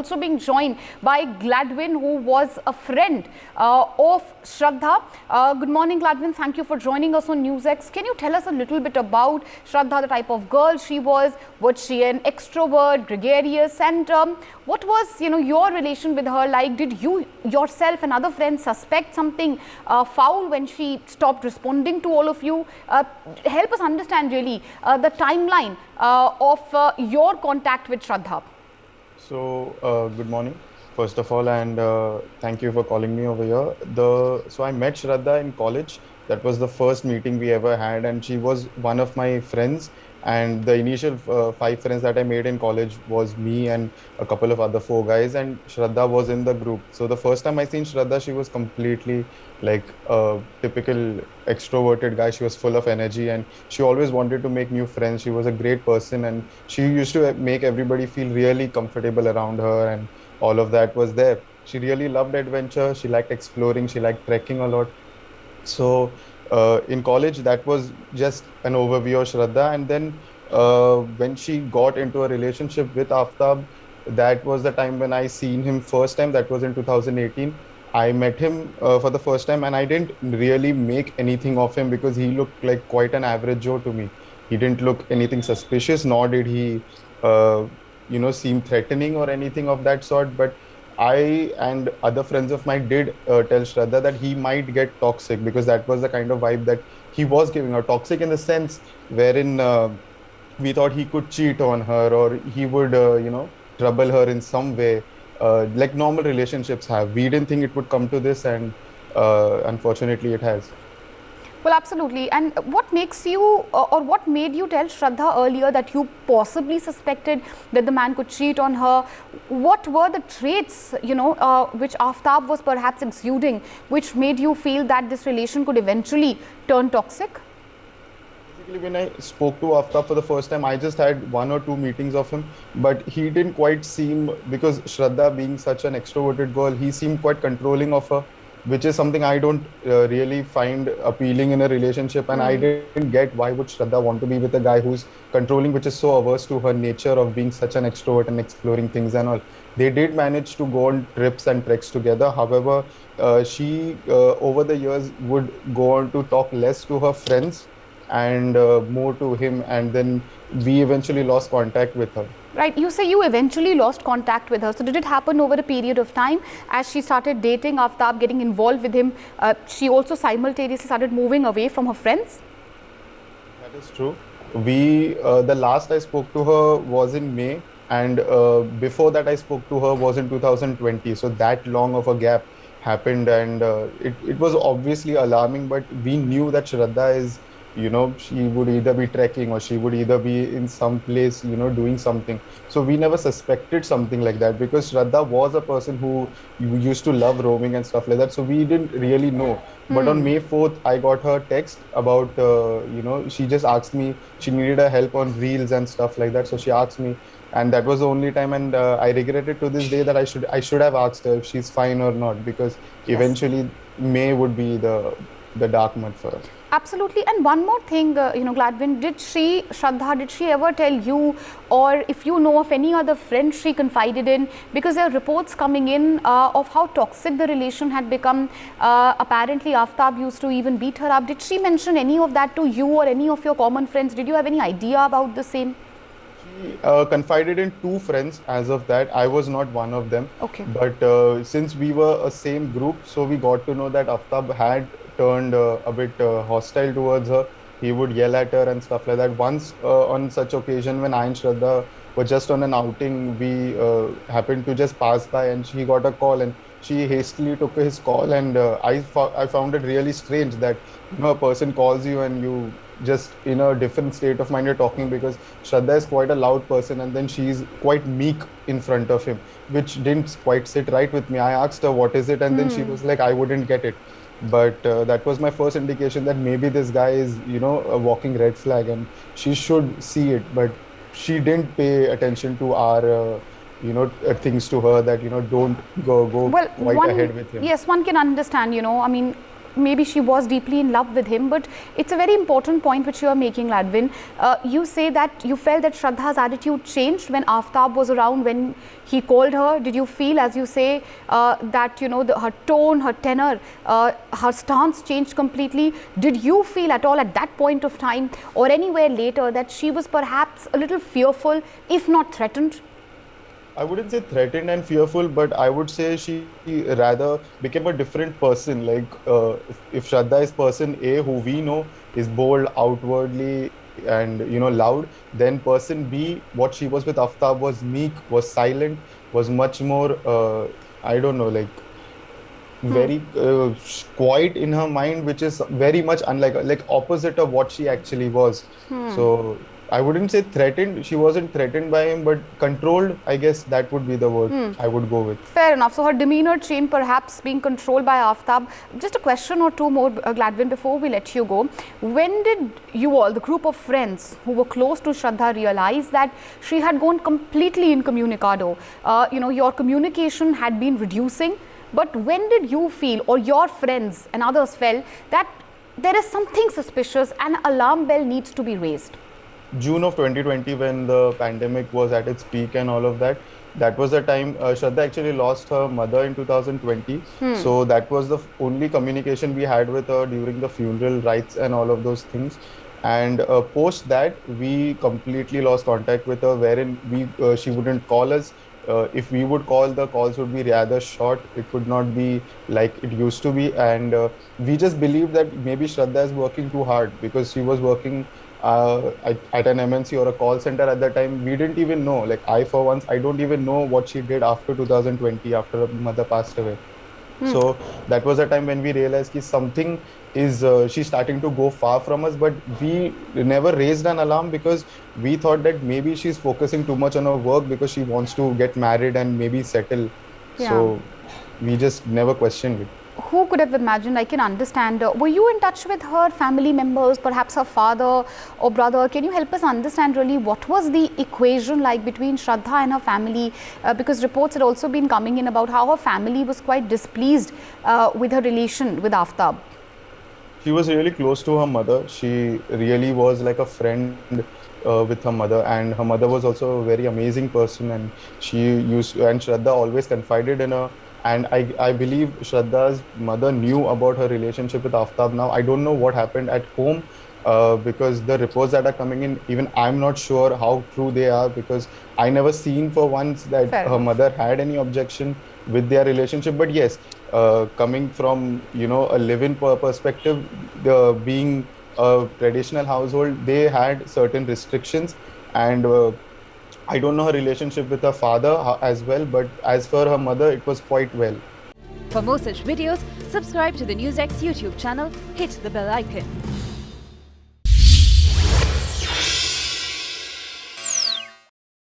also being joined by Gladwin, who was a friend of Shraddha. Good morning, Gladwin. Thank you for joining us on NewsX. Can you tell us a little bit about Shraddha, the type of girl she was? Was she an extrovert, gregarious, and what was, your relation with her like? Did you yourself and other friends suspect something foul when she stopped responding to all of you? Help us understand really the timeline of your contact with Shraddha. So, good morning, first of all, and thank you for calling me over here. So I met Shraddha in college. That was the first meeting we ever had, and she was one of my friends. And the initial five friends that I made in college was me and a couple of other four guys, and Shraddha was in the group. So the first time I seen Shraddha, she was completely like a typical extroverted guy. She was full of energy, and she always wanted to make new friends. She was a great person, and she used to make everybody feel really comfortable around her, and all of that was there. She really loved adventure. She liked exploring. She liked trekking a lot. So in college, that was just an overview of Shraddha. And then when she got into a relationship with Aftab, that was the time when I seen him first time. That was in 2018. I met him for the first time, and I didn't really make anything of him because he looked like quite an average Joe to me. He didn't look anything suspicious, nor did he, uh, seem threatening or anything of that sort. But I and other friends of mine did tell Shraddha that he might get toxic because that was the kind of vibe that he was giving her. Toxic in the sense wherein we thought he could cheat on her or he would, trouble her in some way, like normal relationships have. We didn't think it would come to this, and unfortunately, it has. Well, absolutely. And what makes you, or what made you tell Shraddha earlier that you possibly suspected that the man could cheat on her? What were the traits, which Aftab was perhaps exuding, which made you feel that this relation could eventually turn toxic? Basically, when I spoke to Aftab for the first time, I just had one or two meetings of him, but he didn't quite seem, because Shraddha being such an extroverted girl, he seemed quite controlling of her, which is something I don't really find appealing in a relationship. And I didn't get why would Shraddha want to be with a guy who's controlling, which is so averse to her nature of being such an extrovert and exploring things and all. They did manage to go on trips and treks together. However, she over the years would go on to talk less to her friends and more to him, and then we eventually lost contact with her. Right, you say you eventually lost contact with her. So did it happen over a period of time as she started dating Aftab, getting involved with him? She also simultaneously started moving away from her friends? That is true. We The last I spoke to her was in May, and before that I spoke to her was in 2020. So that long of a gap happened, and it was obviously alarming. But we knew that Shraddha is, she would either be trekking or she would either be in some place, doing something. So we never suspected something like that because Shraddha was a person who used to love roaming and stuff like that. So we didn't really know. But on May 4th, I got her text about, she just asked me, she needed a help on reels and stuff like that. So she asked me, and that was the only time. And I regretted to this day that I should have asked her if she's fine or not, because Yes. eventually May would be the dark month for her. Absolutely. And one more thing, Gladwin, Shraddha, did she ever tell you, or if you know of any other friend she confided in? Because there are reports coming in of how toxic the relation had become. Apparently, Aftab used to even beat her up. Did she mention any of that to you or any of your common friends? Did you have any idea about the same? She confided in two friends as of that. I was not one of them. Okay. But since we were a same group, so we got to know that Aftab had turned a bit hostile towards her. He would yell at her and stuff like that. Once on such occasion, when I and Shraddha were just on an outing, we happened to just pass by, and she got a call, and she hastily took his call. And I found it really strange that, a person calls you and you just in a different state of mind you're talking, because Shraddha is quite a loud person, and then she's quite meek in front of him, which didn't quite sit right with me. I asked her what is it, and then she was like, I wouldn't get it. But that was my first indication that maybe this guy is, a walking red flag, and she should see it. But she didn't pay attention to our, things to her, that, don't go Well, quite ahead with him. yes, one can understand, I mean, maybe she was deeply in love with him, but it's a very important point which you are making, Gladwin. You say that you felt that Shraddha's attitude changed when Aftab was around, when he called her. Did you feel, as you say, that her tone, her tenor, her stance changed completely? Did you feel at all at that point of time or anywhere later that she was perhaps a little fearful, if not threatened? I wouldn't say threatened and fearful, but I would say she rather became a different person. Like if Shraddha is person A, who we know is bold outwardly and loud, then person B, what she was with Aftab, was meek, was silent, was much more I don't know, like very quiet in her mind, which is very much unlike, like opposite of what she actually was. So I wouldn't say threatened. She wasn't threatened by him, but controlled, I guess that would be the word I would go with. Fair enough. So her demeanor changed, perhaps being controlled by Aftab. Just a question or two more, Gladwin, before we let you go. When did you all, the group of friends who were close to Shraddha, realize that she had gone completely incommunicado? Your communication had been reducing. But when did you feel, or your friends and others felt, that there is something suspicious, an alarm bell needs to be raised? June of 2020, when the pandemic was at its peak and all of that, that was the time Shraddha actually lost her mother in 2020. So that was the only communication we had with her during the funeral rites and all of those things. And post that, we completely lost contact with her, wherein she wouldn't call us. If we would call, the calls would be rather short. It would not be like it used to be. And we just believed that maybe Shraddha is working too hard, because she was working at an MNC or a call center at that time. We didn't even know. Like for once, I don't even know what she did after 2020, after her mother passed away. So that was a time when we realized that something is she's starting to go far from us, but we never raised an alarm, because we thought that maybe she's focusing too much on her work because she wants to get married and maybe settle. Yeah. So we just never questioned it. Who could have imagined? I can understand. Were you in touch with her family members, perhaps her father or brother? Can you help us understand really what was the equation like between Shraddha and her family? Because reports had also been coming in about how her family was quite displeased with her relation with Aftab. She was really close to her mother. She really was like a friend with her mother, and her mother was also a very amazing person, and Shraddha always confided in her. And I believe Shraddha's mother knew about her relationship with Aftab. Now, I don't know what happened at home, because the reports that are coming in, even I'm not sure how true they are, because I never seen for once that her mother had any objection with their relationship. But yes, coming from a live-in perspective, being a traditional household, they had certain restrictions, and I don't know her relationship with her father as well, but as for her mother, it was quite well. For more such videos, subscribe to the NewsX YouTube channel, hit the bell icon.